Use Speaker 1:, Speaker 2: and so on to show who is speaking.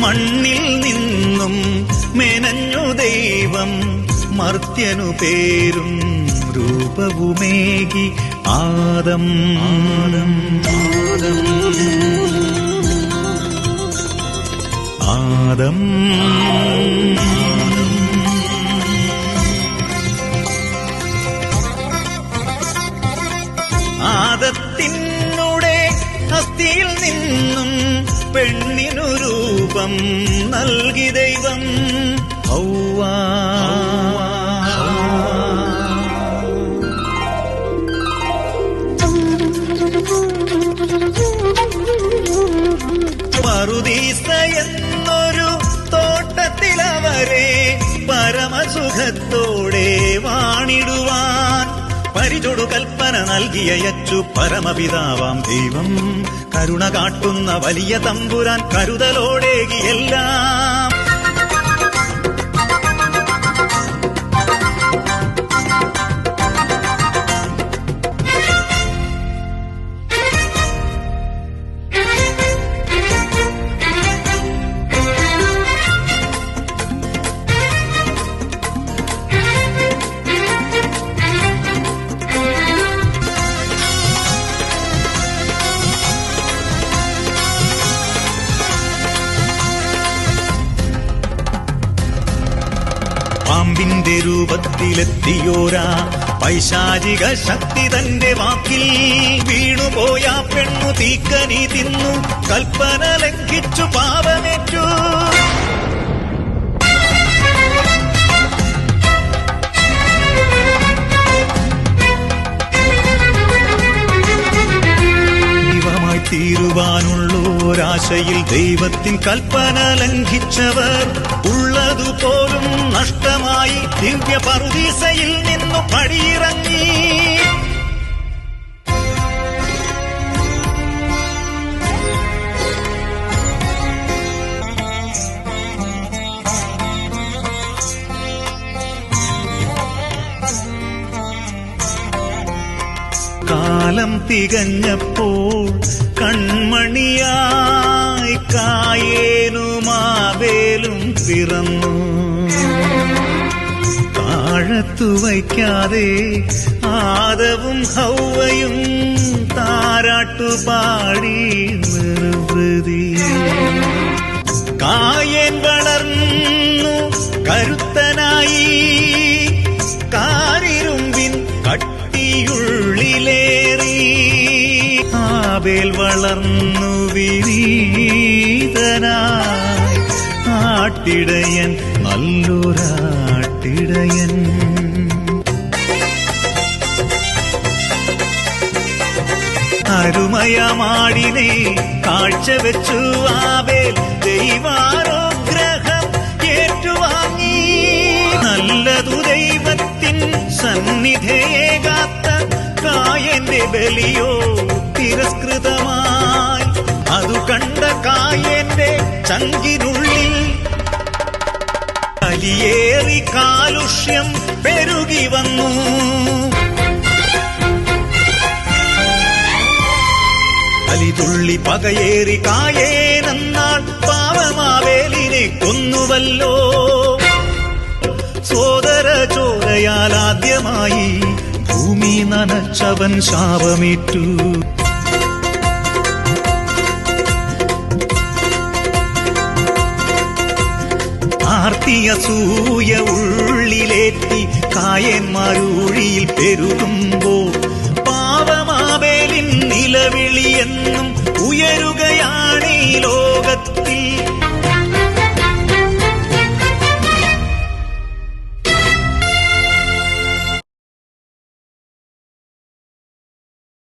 Speaker 1: മണ്ണിൽ നിന്നും മെനഞ്ഞു ദൈവം മർത്യനു പേരും രൂപവുമേകി ആദം ആദം ആദത്തിനുടെ അസ്ഥിയിൽ നിന്നും പെണ്ണിനു രൂപം നൽകി ദൈവം ഹൗവ. പറുദീസ എന്നൊരു തോട്ടത്തിലവരെ പരമസുഖത്തോടെ വാണിടുവാൻ പരിചൊടു കൽപ്പന നൽകിയയച്ചു പരമപിതാവാം ദൈവം. കരുണ കാട്ടുന്ന വലിയ തമ്പുരാൻ കരുതലോടേകിയെല്ലാം. പാമ്പിന്റെ രൂപത്തിലെത്തിയോരാ പൈശാചിക ശക്തി തന്റെ വാക്കിൽ വീണുപോയ പെണ്ണു തീക്കനി തിന്നു കൽപ്പന ലംഘിച്ചു പാപമേറ്റു. ദൈവമായി തീരുവാനുള്ളോരാശയിൽ ദൈവത്തിൻ കൽപ്പന ലംഘിച്ചവർ ഉള്ളതുപോലും നഷ്ടമായി ദിവ്യ പറുദീസയിൽ നിന്നു പടിയിറങ്ങി. കാലം തികഞ്ഞപ്പോൾ കൺമണിയായി കായേനും ആബേലും പിറന്നു. താഴത്തു വയ്ക്കാതെ ആദവും ഹൗവയും താരാട്ടുപാടി നിർവൃതി. കായേൻ വളർന്നു കരുത്തനായി കാരിരുമ്പിൻ കട്ടിയുള്ളിലേറി. ആബേൽ വളർന്നു വിനീതനായി ആട്ടിടയൻ നല്ലൊരാട്ടിടയൻ. അരുമയമാടിനെ കാഴ്ചവെച്ചു ആബേൽ ദൈവാനുഗ്രഹം ഏറ്റുവാങ്ങി. നല്ലതു ദൈവത്തിൻ സന്നിധിയേകാത്ത കായന്റെ ബലിയോ തിരസ്കൃതമായി. അതു കണ്ട കായന്റെ ചങ്കിനുള്ളിൽ കലിയേറി കാലുഷ്യം പെരുകി വന്നു. കലിതുള്ളി പകയേറി കായേനെന്നാൾ പാവമാവേലിനെ കൊന്നുവല്ലോ. സോദര ചോരയാൽ ആദ്യമായി ഭൂമി നനച്ചവൻ ശാപമേറ്റു. ആർത്തിയസൂയ ഉള്ളിലേറ്റി കായന്മാരൂഴിയിൽ പെരുകുമ്പോൾ പാവമാവേലിൻ നിലവിളിയെന്നും ഉയരുക